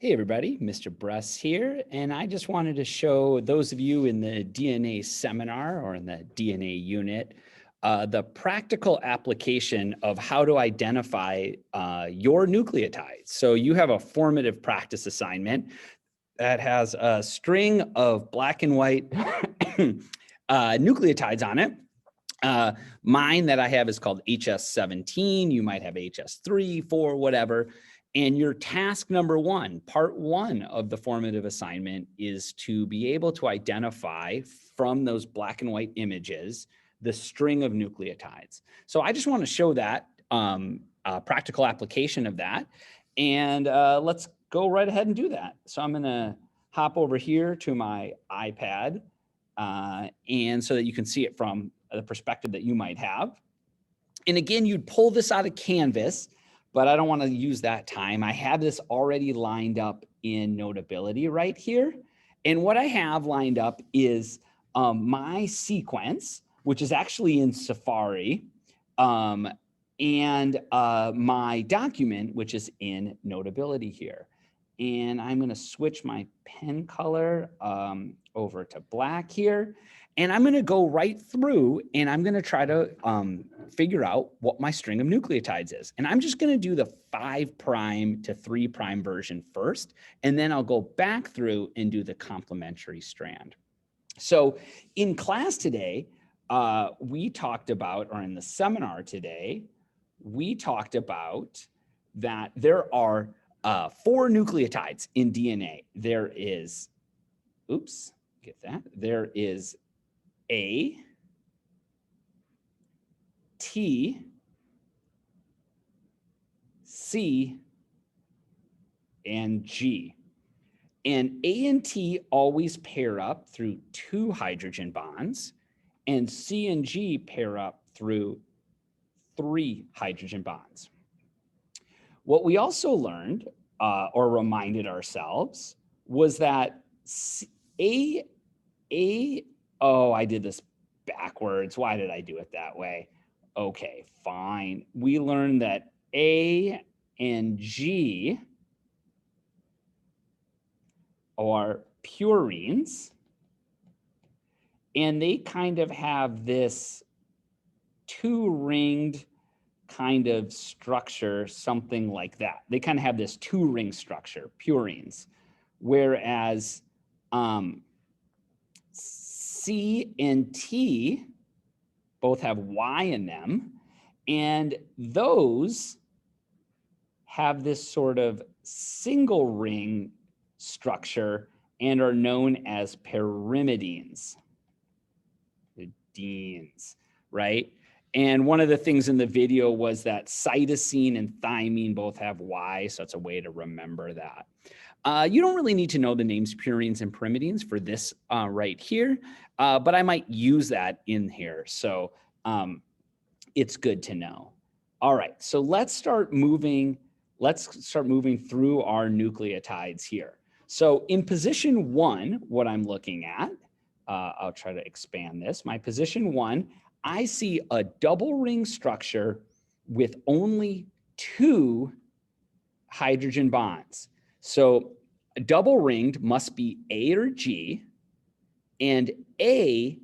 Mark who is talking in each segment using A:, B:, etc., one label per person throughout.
A: Hey everybody, Mr. Bress here, and I just wanted to show those of you in the DNA seminar or in the DNA unit the practical application of how to identify your nucleotides. So you have a formative practice assignment that has a string of black and white nucleotides on it. Mine that I have is called HS17. You might have HS3, 4, whatever. And your task number one, part one of the formative assignment, is to be able to identify from those black and white images the string of nucleotides. So I just want to show that practical application of that. And let's go right ahead and do that. So I'm going to hop over here to my iPad and so that you can see it from the perspective that you might have. And again, you'd pull this out of Canvas, but I don't want to use that time. I have this already lined up in Notability right here. And what I have lined up is my sequence, which is actually in Safari, and my document, which is in Notability here. And I'm going to switch my pen color over to black here. And I'm going to go right through and I'm going to try to figure out what my string of nucleotides is. And I'm just going to do the 5' to 3' version first, and then I'll go back through and do the complementary strand. So in class today, we talked about, or in the seminar today, we talked about that there are 4 nucleotides in DNA. There is, oops, get that. There is A, T, C, and G. And A and T always pair up through 2 hydrogen bonds, and C and G pair up through 3 hydrogen bonds. What we also learned or reminded ourselves was that oh, I did this backwards. Why did I do it that way? Okay, fine. We learned that A and G are purines, and they kind of have this 2-ringed kind of structure, something like that. They kind of have this 2-ring structure, purines, whereas C and T both have Y in them, and those have this sort of single ring structure and are known as pyrimidines, the deans, right? And one of the things in the video was that cytosine and thymine both have Y, so it's a way to remember that. You don't really need to know the names purines and pyrimidines for this right here, but I might use that in here, so it's good to know. All right, so let's start moving through our nucleotides here. So in position 1, what I'm looking at, I'll try to expand this. My position 1, I see a double ring structure with only 2 hydrogen bonds. So double ringed must be A or G, and A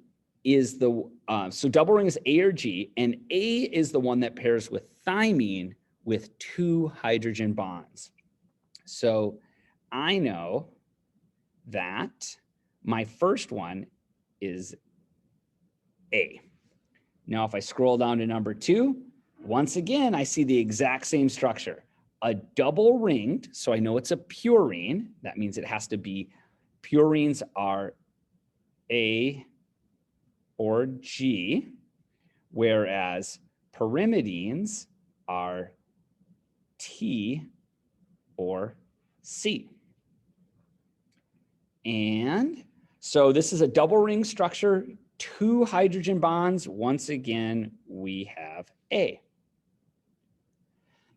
A: is the, so double ring is A or G, and A is the one that pairs with thymine with 2 hydrogen bonds. So I know that my first one is A. Now, if I scroll down to number 2, once again, I see the exact same structure. A double ringed, so I know it's a purine. That means it has to be, purines are A or G, whereas pyrimidines are T or C. And so this is a double ring structure, 2 hydrogen bonds. Once again, we have A.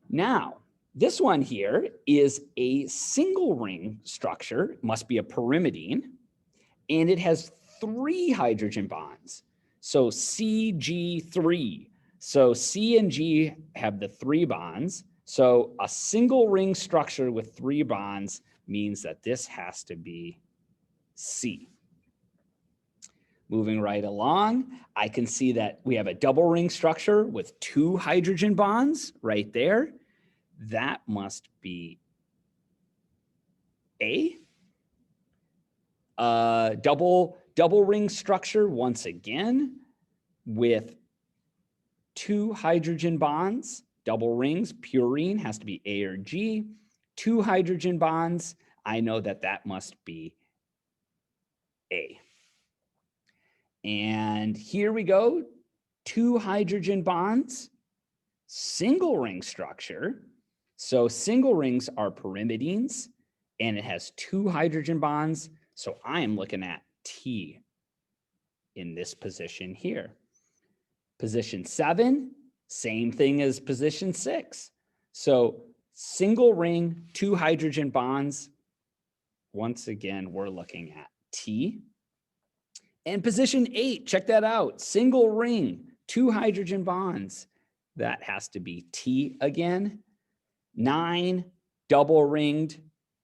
A: Now, this one here is a single ring structure, must be a pyrimidine, and it has 3 hydrogen bonds. So CG3. So C and G have the 3 bonds. So a single ring structure with 3 bonds means that this has to be C. Moving right along, I can see that we have a double ring structure with 2 hydrogen bonds right there. That must be A. Double ring structure once again with 2 hydrogen bonds, double rings, purine has to be A or G. 2 hydrogen bonds, I know that that must be A. And here we go, 2 hydrogen bonds, single ring structure. So single rings are pyrimidines, and it has 2 hydrogen bonds. So I am looking at T in this position here. Position 7, same thing as position 6. So single ring, 2 hydrogen bonds. Once again, we're looking at T. And position 8, check that out. Single ring, 2 hydrogen bonds. That has to be T again. 9, double ringed,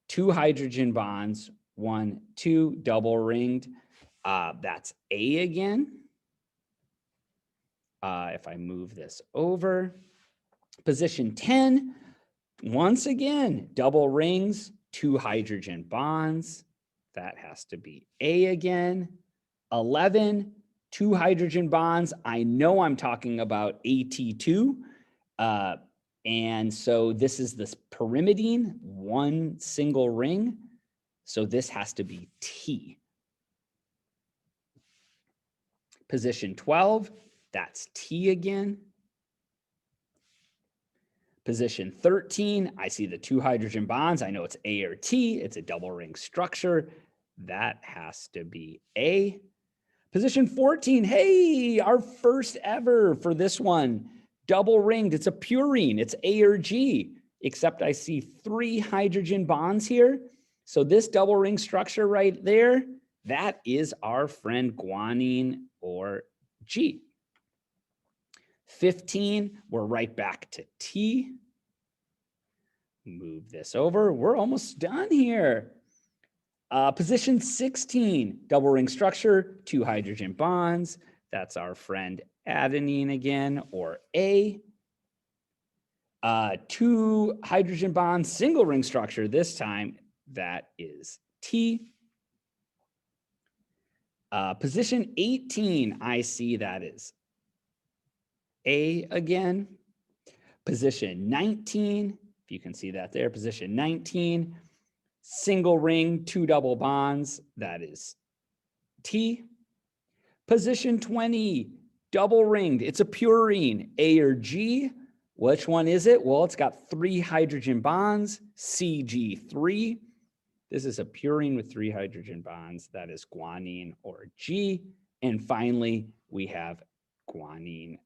A: 2 hydrogen bonds. 1, 2, double ringed. That's A again. If I move this over, position 10, once again, double rings, 2 hydrogen bonds. That has to be A again. 11, 2 hydrogen bonds. I know I'm talking about AT2. And so this is this pyrimidine, 1 single ring. So this has to be T. Position 12, that's T again. Position 13, I see the 2 hydrogen bonds. I know it's A or T. It's a double ring structure. That has to be A. Position 14, hey, our first ever for this one. Double ringed, it's a purine. It's A or G, except I see 3 hydrogen bonds here. So this double ring structure right there, that is our friend guanine or G. 15, we're right back to T. Move this over. We're almost done here. Position 16, double ring structure, 2 hydrogen bonds. That's our friend adenine again, or A. 2 hydrogen bonds, single ring structure this time. That is T. Position 18, I see that is A again. Position 19, if you can see that there, position 19, single ring, 2 double bonds, that is T. Position 20, double ringed, it's a purine, A or G. Which one is it? Well, it's got 3 hydrogen bonds, CG3. This is a purine with 3 hydrogen bonds. That is guanine or G. And finally, we have guanine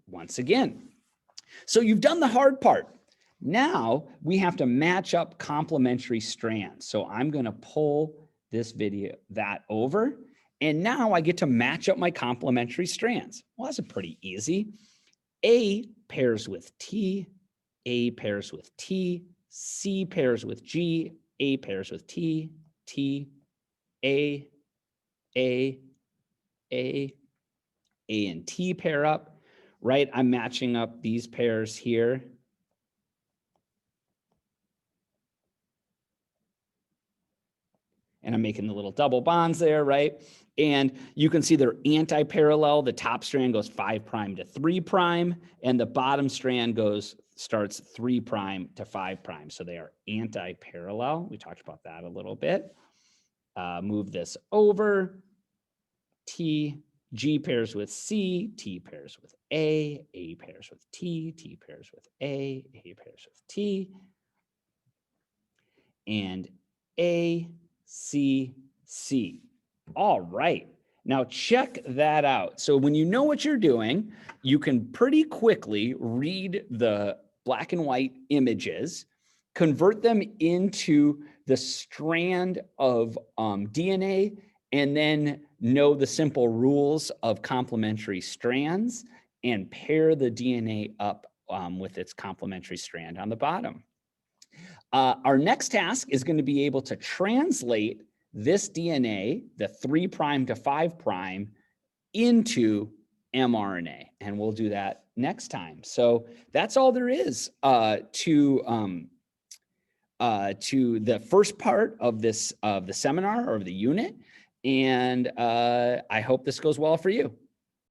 A: once again. So you've done the hard part. Now we have to match up complementary strands. So I'm going to pull this video that over. And now I get to match up my complementary strands. Well, that's pretty easy. A pairs with T, A pairs with T, C pairs with G, A pairs with T, T, A, A, A, A and T pair up, right? I'm matching up these pairs here. And I'm making the little double bonds there, right? And you can see they're anti-parallel. The top strand goes 5' to 3', and the bottom strand starts 3' to 5'. So they are anti-parallel. We talked about that a little bit. Move this over. T, G pairs with C, T pairs with A pairs with T, T pairs with A pairs with T, and A, C, C. All right. Now check that out. So when you know what you're doing, you can pretty quickly read the black and white images, convert them into the strand of DNA, and then know the simple rules of complementary strands and pair the DNA up with its complementary strand on the bottom. Our next task is going to be able to translate this DNA, the 3' to 5', into mRNA, and we'll do that next time. So that's all there is to the first part of this the seminar or the unit, and I hope this goes well for you.